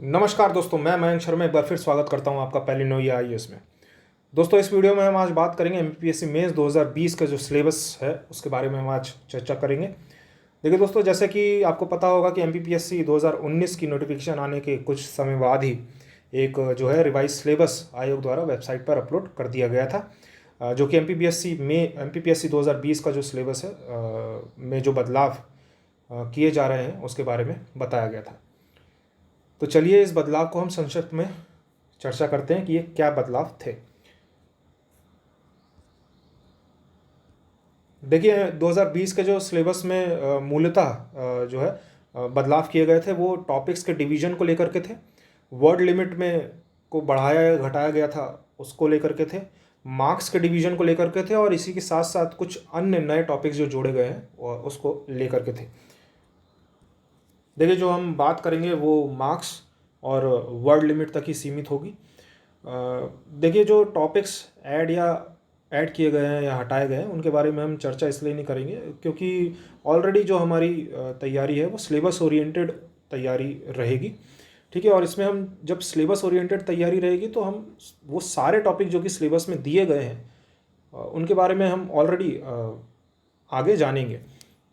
नमस्कार दोस्तों, मैं मयंक शर्मा एक बार फिर स्वागत करता हूं आपका पहली नो आईएएस में। दोस्तों, इस वीडियो में हम आज बात करेंगे एमपीपीएससी मेंस 2020 का जो सिलेबस है उसके बारे में हम आज चर्चा करेंगे। देखिए दोस्तों, जैसे कि आपको पता होगा कि एमपीपीएससी 2019 की नोटिफिकेशन आने के कुछ समय बाद ही एक जो है रिवाइज सिलेबस आयोग द्वारा वेबसाइट पर अपलोड कर दिया गया था, जो कि एमपीपीएससी 2020 का जो सिलेबस है में जो बदलाव किए जा रहे हैं उसके बारे में बताया गया था। तो चलिए इस बदलाव को हम संक्षिप्त में चर्चा करते हैं कि ये क्या बदलाव थे। देखिए 2020 के जो सिलेबस में मूलतः जो है बदलाव किए गए थे वो टॉपिक्स के डिवीजन को लेकर के थे। वर्ड लिमिट में को बढ़ाया या घटाया गया था उसको लेकर के थे। मार्क्स के डिवीजन को लेकर के थे और इसी के साथ साथ कुछ अन्य नए टॉपिक्स जो जोड़े गए हैं उसको लेकर के थे। देखिए जो हम बात करेंगे वो मार्क्स और वर्ड लिमिट तक ही सीमित होगी। देखिए जो टॉपिक्स ऐड किए गए हैं या हटाए गए हैं उनके बारे में हम चर्चा इसलिए नहीं करेंगे क्योंकि ऑलरेडी जो हमारी तैयारी है वो सिलेबस ओरिएंटेड तैयारी रहेगी। ठीक है, और इसमें हम जब सिलेबस ओरिएंटेड तैयारी रहेगी तो हम वो सारे टॉपिक जो कि सिलेबस में दिए गए हैं उनके बारे में हम ऑलरेडी आगे जानेंगे।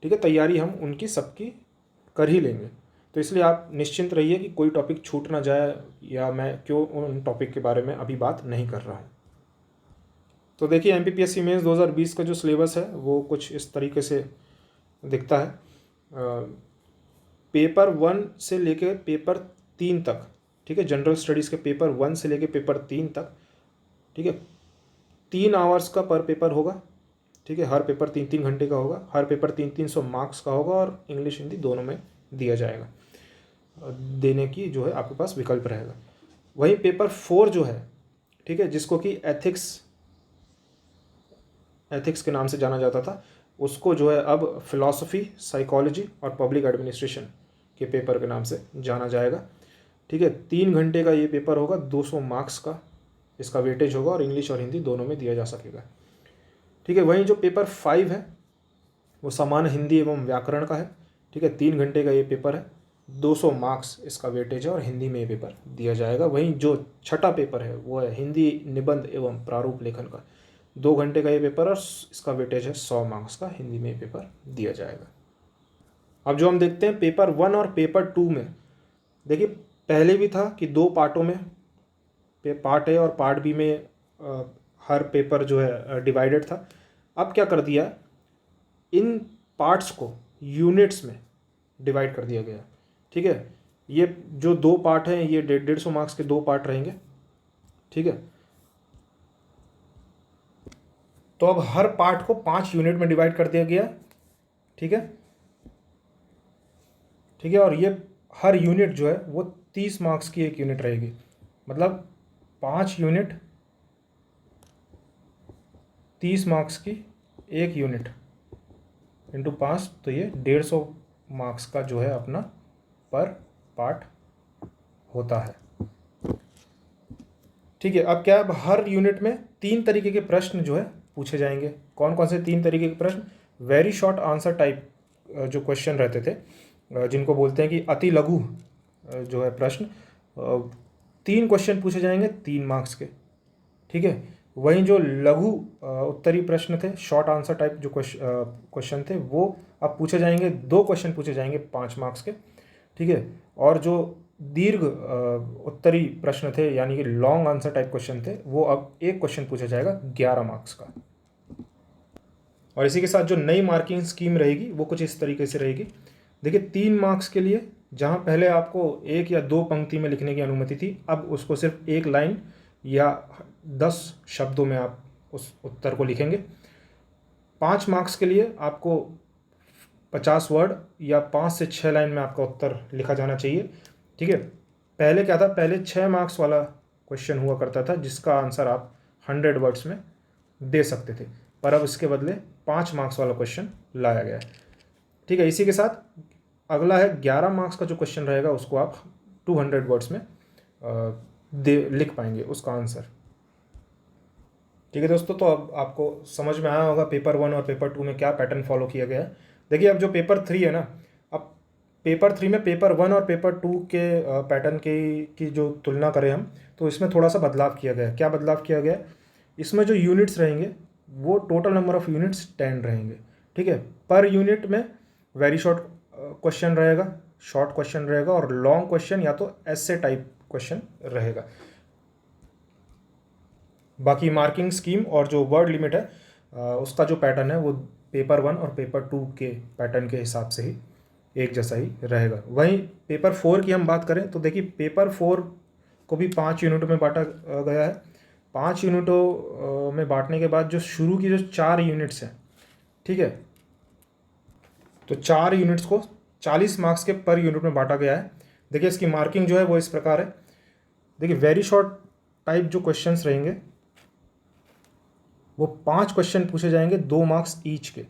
ठीक है, तैयारी हम उनकी सबकी कर ही लेंगे। तो इसलिए आप निश्चिंत रहिए कि कोई टॉपिक छूट ना जाए या मैं क्यों उन टॉपिक के बारे में अभी बात नहीं कर रहा हूँ। तो देखिए एमपीपीएससी मेंस 2020 का जो सिलेबस है वो कुछ इस तरीके से दिखता है। पेपर 1 से लेकर पेपर 3 तक, ठीक है, जनरल स्टडीज़ के पेपर 1 से लेकर पेपर 3 तक, ठीक है, 3 आवर्स का पर पेपर होगा। ठीक है, हर पेपर 3-3 घंटे का होगा, हर पेपर 300 मार्क्स का होगा और इंग्लिश हिंदी दोनों में दिया जाएगा, देने की जो है आपके पास विकल्प रहेगा। वहीं पेपर 4 जो है, ठीक है, जिसको कि एथिक्स के नाम से जाना जाता था, उसको जो है अब फिलॉसफी, साइकोलॉजी और पब्लिक एडमिनिस्ट्रेशन के पेपर के नाम से जाना जाएगा। ठीक है, 3 घंटे का ये पेपर होगा, 200 मार्क्स का इसका वेटेज होगा और इंग्लिश और हिंदी दोनों में दिया जा सकेगा। ठीक है, वहीं जो पेपर 5 है वो सामान्य हिंदी एवं व्याकरण का है। ठीक है, 3 घंटे का ये पेपर है, 200 मार्क्स इसका वेटेज है और हिंदी में ये पेपर दिया जाएगा। वहीं जो छठा पेपर है वो है हिंदी निबंध एवं प्रारूप लेखन का, 2 घंटे का ये पेपर और इसका वेटेज है 100 मार्क्स का, हिंदी में ये पेपर दिया जाएगा। अब जो हम देखते हैं पेपर 1 और पेपर 2 में, देखिए पहले भी था कि 2 पार्टों में, पार्ट ए और पार्ट बी में हर पेपर जो है डिवाइडेड था। अब क्या कर दिया, इन पार्ट्स को यूनिट्स में डिवाइड कर दिया गया। ठीक है, ये जो 2 पार्ट हैं ये 150 मार्क्स के 2 पार्ट रहेंगे। ठीक है, तो अब हर पार्ट को 5 यूनिट में डिवाइड कर दिया गया। ठीक है, ठीक है, और ये हर यूनिट जो है वो 30 मार्क्स की एक यूनिट रहेगी। मतलब 5 यूनिट 30 मार्क्स की एक यूनिट इंटू 5, तो ये 150 मार्क्स का जो है अपना पर पार्ट होता है। ठीक है, अब क्या, अब हर यूनिट में 3 तरीके के प्रश्न जो है पूछे जाएंगे। कौन कौन से 3 तरीके के प्रश्न? वेरी शॉर्ट आंसर टाइप जो क्वेश्चन रहते थे, जिनको बोलते हैं कि अति लघु जो है प्रश्न, 3 क्वेश्चन पूछे जाएंगे 3 मार्क्स के। ठीक है, वहीं जो लघु उत्तरी प्रश्न थे, शॉर्ट आंसर टाइप जो क्वेश्चन थे, वो अब पूछे जाएंगे, 2 क्वेश्चन पूछे जाएंगे 5 मार्क्स के। ठीक है, और जो दीर्घ उत्तरी प्रश्न थे यानी कि लॉन्ग आंसर टाइप क्वेश्चन थे, वो अब 1 क्वेश्चन पूछा जाएगा 11 मार्क्स का। और इसी के साथ जो नई मार्किंग स्कीम रहेगी वो कुछ इस तरीके से रहेगी। देखिए 3 मार्क्स के लिए जहाँ पहले आपको 1 या 2 पंक्ति में लिखने की अनुमति थी, अब उसको सिर्फ 1 लाइन या 10 शब्दों में आप उस उत्तर को लिखेंगे। 5 मार्क्स के लिए आपको 50 वर्ड या 5 से 6 लाइन में आपका उत्तर लिखा जाना चाहिए। ठीक है, पहले क्या था, पहले 6 मार्क्स वाला क्वेश्चन हुआ करता था जिसका आंसर आप 100 वर्ड्स में दे सकते थे, पर अब इसके बदले 5 मार्क्स वाला क्वेश्चन लाया गया है। ठीक है, इसी के साथ अगला है 11 मार्क्स का जो क्वेश्चन रहेगा उसको आप 200 वर्ड्स में लिख पाएंगे उसका आंसर। ठीक है दोस्तों, तो अब आपको समझ में आया होगा पेपर 1 और पेपर 2 में क्या पैटर्न फॉलो किया गया है। देखिए अब जो पेपर 3 है ना, अब पेपर 3 में पेपर 1 और पेपर 2 के पैटर्न की जो तुलना करें हम, तो इसमें थोड़ा सा बदलाव किया गया है। क्या बदलाव किया गया है? इसमें जो यूनिट्स रहेंगे वो टोटल नंबर ऑफ यूनिट्स 10 रहेंगे, ठीक है। पर यूनिट में वेरी शॉर्ट क्वेश्चन रहेगा, शॉर्ट क्वेश्चन रहेगा, और लॉन्ग क्वेश्चन या तो ऐसे टाइप क्वेश्चन रहेगा। बाकी मार्किंग स्कीम और जो वर्ड लिमिट है उसका जो पैटर्न है वो पेपर 1 और पेपर 2 के पैटर्न के हिसाब से ही एक जैसा ही रहेगा। वहीं पेपर 4 की हम बात करें तो देखिए पेपर 4 को भी 5 यूनिटों में बांटा गया है। 5 यूनिटों में बांटने के बाद जो शुरू की जो 4 यूनिट्स हैं, ठीक है, तो 4 यूनिट्स को 40 मार्क्स के पर यूनिट में बांटा गया है। देखिए इसकी मार्किंग जो है वो इस प्रकार है। देखिए वेरी शॉर्ट टाइप जो क्वेश्चंस रहेंगे वो 5 क्वेश्चन पूछे जाएंगे, 2 मार्क्स ईच के,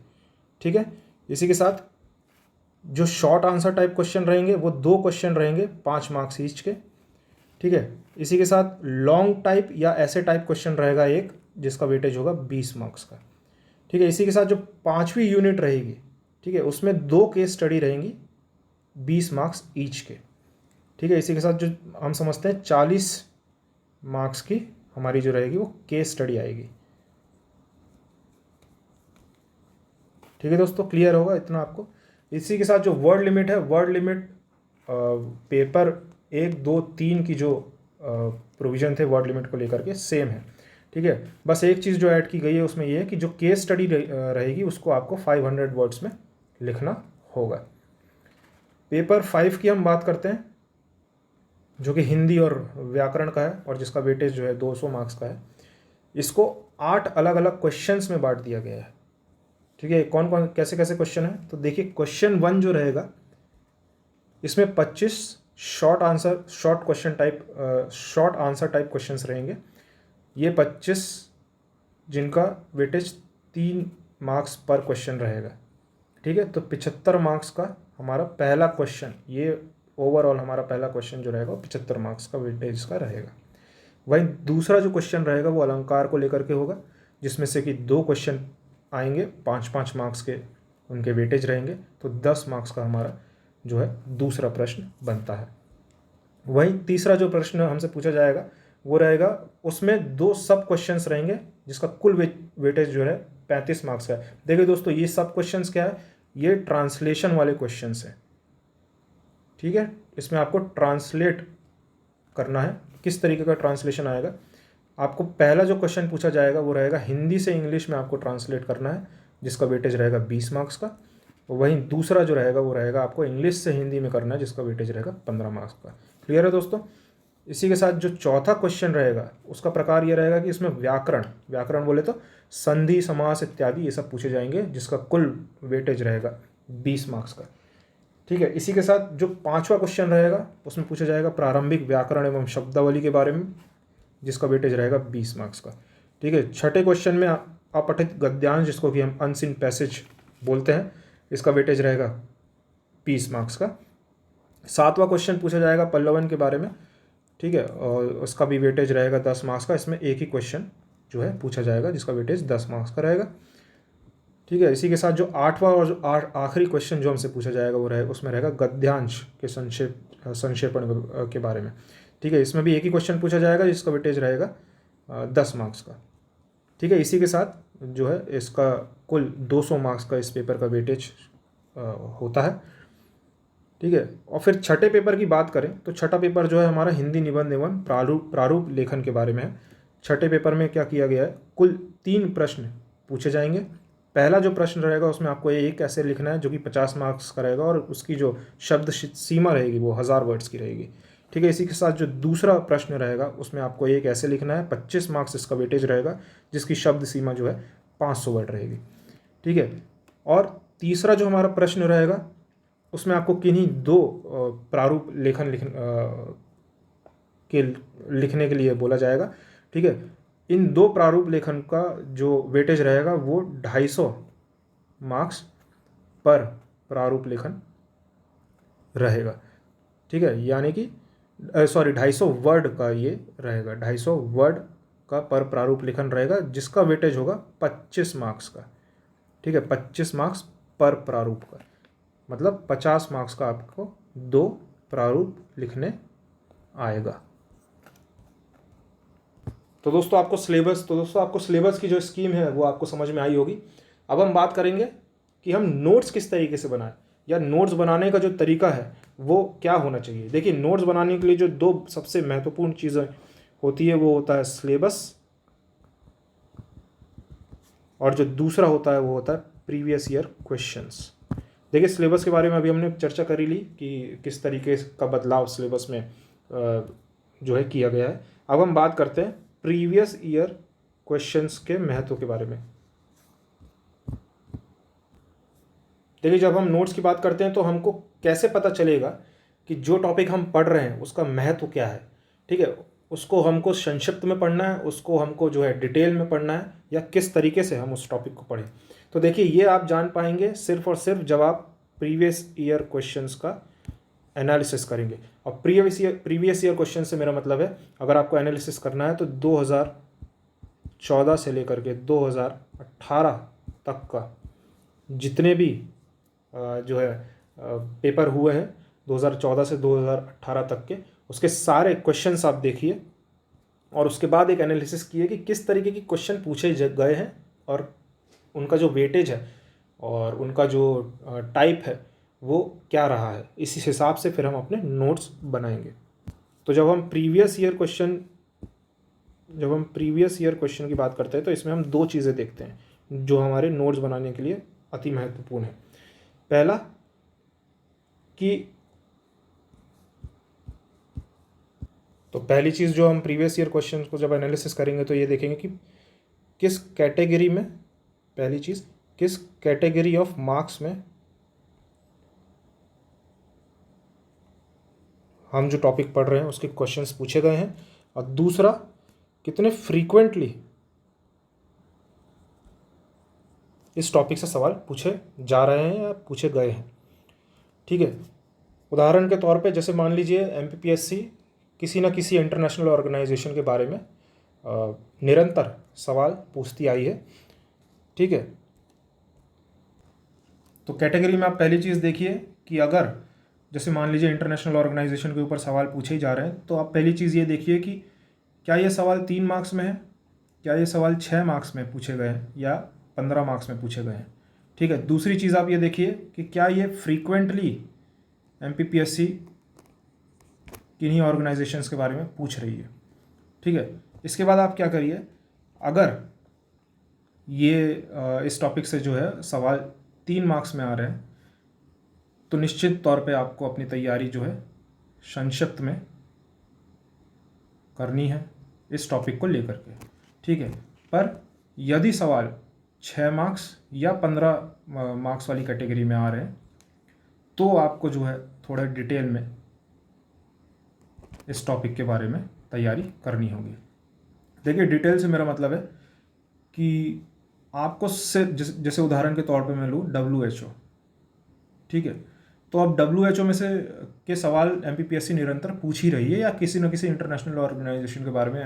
ठीक है। इसी के साथ जो शॉर्ट आंसर टाइप क्वेश्चन रहेंगे वो 2 क्वेश्चन रहेंगे, 5 मार्क्स ईच के, ठीक है। इसी के साथ लॉन्ग टाइप या ऐसे टाइप क्वेश्चन रहेगा एक, जिसका वेटेज होगा 20 मार्क्स का, ठीक है। इसी के साथ जो 5वीं यूनिट रहेगी, ठीक है, उसमें 2 केस स्टडी रहेंगी, 20 मार्क्स ईच के, ठीक है। इसी के साथ जो हम समझते हैं 40 मार्क्स की हमारी जो रहेगी वो केस स्टडी आएगी, ठीक है दोस्तों। क्लियर होगा इतना आपको। इसी के साथ जो वर्ड लिमिट है, वर्ड लिमिट पेपर 1, 2, 3 की जो प्रोविज़न थे वर्ड लिमिट को लेकर के सेम है, ठीक है। बस एक चीज़ जो ऐड की गई है उसमें ये है कि जो केस स्टडी रहेगी उसको आपको 500 वर्ड्स में लिखना होगा। पेपर 5 की हम बात करते हैं, जो कि हिंदी और व्याकरण का है और जिसका वेटेज जो है 200 मार्क्स का है। इसको 8 अलग अलग क्वेश्चंस में बांट दिया गया है, ठीक है। कौन कौन कैसे कैसे क्वेश्चन है? तो देखिए क्वेश्चन 1 जो रहेगा इसमें 25 शॉर्ट आंसर टाइप क्वेश्चंस रहेंगे। ये 25 जिनका वेटेज 3 मार्क्स पर क्वेश्चन रहेगा, ठीक है। तो 75 मार्क्स का हमारा पहला क्वेश्चन, ये ओवरऑल हमारा पहला क्वेश्चन जो रहेगा वो 75 मार्क्स का वेटेज का रहेगा। वहीं दूसरा जो क्वेश्चन रहेगा वो अलंकार को लेकर के होगा, जिसमें से कि 2 क्वेश्चन आएंगे, 5-5 मार्क्स के उनके वेटेज रहेंगे, तो 10 मार्क्स का हमारा जो है दूसरा प्रश्न बनता है। वहीं तीसरा जो प्रश्न हमसे पूछा जाएगा वो रहेगा, उसमें 2 सब क्वेश्चंस रहेंगे जिसका कुल वेटेज जो है 35 मार्क्स का है। देखिए दोस्तों ये सब क्वेश्चंस क्या है? ये ट्रांसलेशन वाले क्वेश्चंस हैं, ठीक है। इसमें आपको ट्रांसलेट करना है। किस तरीके का ट्रांसलेशन आएगा? आपको पहला जो क्वेश्चन पूछा जाएगा वो रहेगा हिंदी से इंग्लिश में आपको ट्रांसलेट करना है, जिसका वेटेज रहेगा 20 मार्क्स का। वहीं दूसरा जो रहेगा वो रहेगा आपको इंग्लिश से हिंदी में करना है, जिसका वेटेज रहेगा 15 मार्क्स का। क्लियर है दोस्तों? इसी के साथ जो चौथा क्वेश्चन रहेगा उसका प्रकार ये रहेगा कि इसमें व्याकरण बोले तो संधि, समास इत्यादि ये सब पूछे जाएंगे, जिसका कुल वेटेज रहेगा 20 मार्क्स का, ठीक है। इसी के साथ जो 5वां क्वेश्चन रहेगा उसमें पूछा जाएगा प्रारंभिक व्याकरण एवं शब्दावली के बारे में, जिसका वेटेज रहेगा 20 मार्क्स का, ठीक है। छठे क्वेश्चन में अपठित गद्यांश, जिसको कि हम अनसीन पैसेज बोलते हैं, इसका वेटेज रहेगा 20 मार्क्स का। 7वां क्वेश्चन पूछा जाएगा पल्लवन के बारे में, ठीक है, और उसका भी वेटेज रहेगा 10 मार्क्स का। इसमें एक ही क्वेश्चन जो है पूछा जाएगा जिसका वेटेज 10 मार्क्स का रहेगा, ठीक है। इसी के साथ जो 8वां और जो आखिरी क्वेश्चन जो हमसे पूछा जाएगा वो रहेगा, उसमें रहेगा गद्यांश के संक्षेपण के बारे में, ठीक है। इसमें भी एक ही क्वेश्चन पूछा जाएगा जिसका वेटेज रहेगा 10 मार्क्स का, ठीक है। इसी के साथ जो है इसका कुल 200 मार्क्स का इस पेपर का वेटेज होता है, ठीक है। और फिर छठे पेपर की बात करें तो छठा पेपर जो है हमारा हिंदी निबंध एवं प्रारूप लेखन के बारे में है। छठे पेपर में क्या किया गया है, कुल 3 प्रश्न पूछे जाएंगे। पहला जो प्रश्न रहेगा उसमें आपको एक ऐसे लिखना है जो कि 50 मार्क्स का रहेगा, और उसकी जो शब्द सीमा रहेगी वो 1000 वर्ड्स की रहेगी, ठीक है। इसी के साथ जो दूसरा प्रश्न रहेगा उसमें आपको एक ऐसे लिखना है, 25 मार्क्स इसका वेटेज रहेगा, जिसकी शब्द सीमा जो है 500 वर्ड रहेगी, ठीक है। और तीसरा जो हमारा प्रश्न रहेगा उसमें आपको किन्हीं 2 प्रारूप लेखन लिखने के लिए बोला जाएगा, ठीक है। इन 2 प्रारूप लेखन का जो वेटेज रहेगा वो 250 मार्क्स पर प्रारूप लेखन रहेगा, ठीक है। यानी कि 250 वर्ड का ये रहेगा, 250 वर्ड का पर प्रारूप लेखन रहेगा, जिसका वेटेज होगा 25 मार्क्स का, ठीक है, 25 मार्क्स पर प्रारूप का, मतलब 50 मार्क्स का आपको 2 प्रारूप लिखने आएगा। तो दोस्तों आपको सिलेबस की जो स्कीम है वो आपको समझ में आई होगी। अब हम बात करेंगे कि हम नोट्स किस तरीके से बनाएं, या नोट्स बनाने का जो तरीका है वो क्या होना चाहिए। देखिए, नोट्स बनाने के लिए जो 2 सबसे महत्वपूर्ण चीज़ें होती है वो होता है सिलेबस, और जो दूसरा होता है वो होता है प्रीवियस ईयर क्वेश्चंस। देखिए, सिलेबस के बारे में अभी हमने चर्चा कर ही ली कि किस तरीके का बदलाव सिलेबस में जो है किया गया है। अब हम बात करते हैं प्रीवियस ईयर क्वेश्चंस के महत्व के बारे में। देखिए, जब हम नोट्स की बात करते हैं तो हमको कैसे पता चलेगा कि जो टॉपिक हम पढ़ रहे हैं उसका महत्व क्या है। ठीक है, उसको हमको संक्षिप्त में पढ़ना है, उसको हमको जो है डिटेल में पढ़ना है, या किस तरीके से हम उस टॉपिक को पढ़ें। तो देखिए, ये आप जान पाएंगे सिर्फ और सिर्फ जब आप प्रीवियस ईयर क्वेश्चंस का एनालिसिस करेंगे। और प्रीवियस ईयर क्वेश्चन से मेरा मतलब है, अगर आपको एनालिसिस करना है तो 2014 से लेकर के 2018 तक का जितने भी जो है पेपर हुए हैं 2014 से 2018 तक के, उसके सारे क्वेश्चंस आप देखिए और उसके बाद एक एनालिसिस कीजिए कि किस तरीके की क्वेश्चन पूछे गए हैं और उनका जो वेटेज है और उनका जो टाइप है वो क्या रहा है। इसी हिसाब से फिर हम अपने नोट्स बनाएंगे। तो जब हम प्रीवियस ईयर क्वेश्चन की बात करते हैं तो इसमें हम 2 चीज़ें देखते हैं जो हमारे नोट्स बनाने के लिए अति महत्वपूर्ण है। पहला कि तो पहली चीज़ जो हम प्रीवियस ईयर क्वेश्चन को जब एनालिसिस करेंगे तो ये देखेंगे कि किस कैटेगरी में, पहली चीज़ किस कैटेगरी ऑफ मार्क्स में हम जो टॉपिक पढ़ रहे हैं उसके क्वेश्चंस पूछे गए हैं, और दूसरा कितने फ्रीक्वेंटली इस टॉपिक से सवाल पूछे जा रहे हैं या पूछे गए हैं। ठीक है, उदाहरण के तौर पे जैसे मान लीजिए एमपीपीएससी किसी न किसी इंटरनेशनल ऑर्गेनाइजेशन के बारे में निरंतर सवाल पूछती आई है। ठीक है, तो कैटेगरी में आप पहली चीज़ देखिए कि अगर जैसे मान लीजिए इंटरनेशनल ऑर्गेनाइजेशन के ऊपर सवाल पूछे ही जा रहे हैं तो आप पहली चीज़ ये देखिए कि क्या ये सवाल 3 मार्क्स में है, क्या ये सवाल 6 मार्क्स में पूछे गए हैं या 15 मार्क्स में पूछे गए हैं। ठीक है, दूसरी चीज़ आप ये देखिए कि क्या ये फ्रीक्वेंटली एमपीपीएससी किन्हीं ऑर्गेनाइजेशंस के बारे में पूछ रही है। ठीक है, इसके बाद आप क्या करिए, अगर ये इस टॉपिक से जो है सवाल 3 मार्क्स में आ रहे हैं तो निश्चित तौर पे आपको अपनी तैयारी जो है संक्षिप्त में करनी है इस टॉपिक को लेकर के। ठीक है, पर यदि सवाल 6 मार्क्स या 15 मार्क्स वाली कैटेगरी में आ रहे हैं तो आपको जो है थोड़ा डिटेल में इस टॉपिक के बारे में तैयारी करनी होगी। देखिए, डिटेल से मेरा मतलब है कि आपको सिर्फ जैसे उदाहरण के तौर पे मैं लूँ WHO। ठीक है, तो अब WHO में से के सवाल एमपीपीएससी निरंतर पूछ ही रही है या किसी न किसी इंटरनेशनल ऑर्गेनाइजेशन के बारे में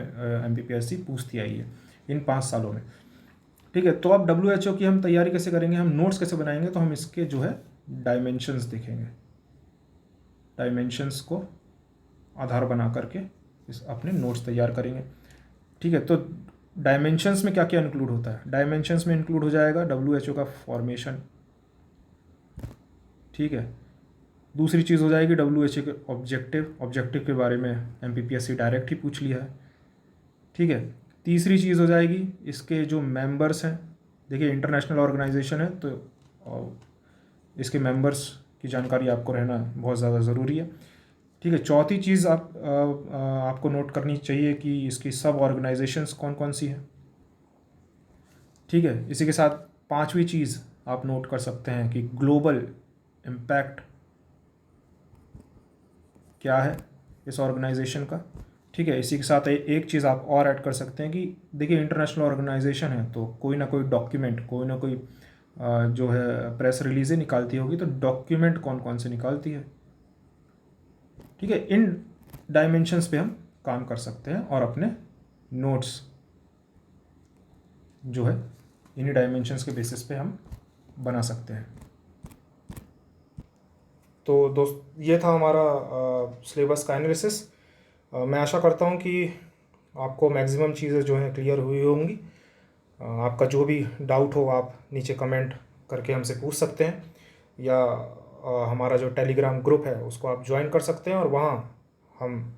एमपीपीएससी पूछती आई है इन 5 सालों में। ठीक है, तो अब WHO की हम तैयारी कैसे करेंगे, हम नोट्स कैसे बनाएंगे, तो हम इसके जो है डायमेंशंस देखेंगे, डायमेंशंस को आधार बना करके इस अपने नोट्स तैयार करेंगे। ठीक है, तो डायमेंशंस में क्या क्या इंक्लूड होता है, डायमेंशंस में इंक्लूड हो जाएगा WHO का फॉर्मेशन। ठीक है, दूसरी चीज़ हो जाएगी WHO के ऑब्जेक्टिव के बारे में एमपीपीएससी डायरेक्ट ही पूछ लिया है। ठीक है, तीसरी चीज़ हो जाएगी इसके जो मेंबर्स हैं। देखिए, इंटरनेशनल ऑर्गेनाइजेशन है तो इसके मेंबर्स की जानकारी आपको रहना बहुत ज़्यादा ज़रूरी है। ठीक है, चौथी चीज़ आपको नोट करनी चाहिए कि इसकी सब ऑर्गेनाइजेशंस कौन कौन सी हैं। ठीक है, इसी के साथ 5वीं चीज़ आप नोट कर सकते हैं कि ग्लोबल इम्पैक्ट क्या है इस ऑर्गेनाइजेशन का। ठीक है, इसी के साथ एक चीज़ आप और ऐड कर सकते हैं कि देखिए, इंटरनेशनल ऑर्गेनाइजेशन है तो कोई ना कोई डॉक्यूमेंट, कोई ना कोई जो है प्रेस रिलीज़ें निकालती होगी, तो डॉक्यूमेंट कौन कौन से निकालती है। ठीक है, इन डायमेंशंस पे हम काम कर सकते हैं और अपने नोट्स जो है इन्हीं डायमेंशंस के बेसिस पे हम बना सकते हैं। तो दोस्त ये था हमारा सिलेबस का एनालिसिस। मैं आशा करता हूँ कि आपको मैक्सिमम चीज़ें जो हैं क्लियर हुई होंगी। आपका जो भी डाउट हो आप नीचे कमेंट करके हमसे पूछ सकते हैं, या हमारा जो टेलीग्राम ग्रुप है उसको आप ज्वाइन कर सकते हैं और वहाँ हम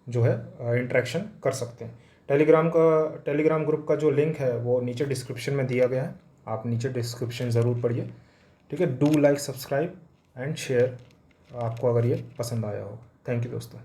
जो है इंटरेक्शन कर सकते हैं। टेलीग्राम ग्रुप का जो लिंक है वो नीचे डिस्क्रिप्शन में दिया गया है, आप नीचे डिस्क्रिप्शन ज़रूर पढ़िए। ठीक है, do like, subscribe and share आपको अगर ये पसंद आया हो। थैंक यू दोस्तों।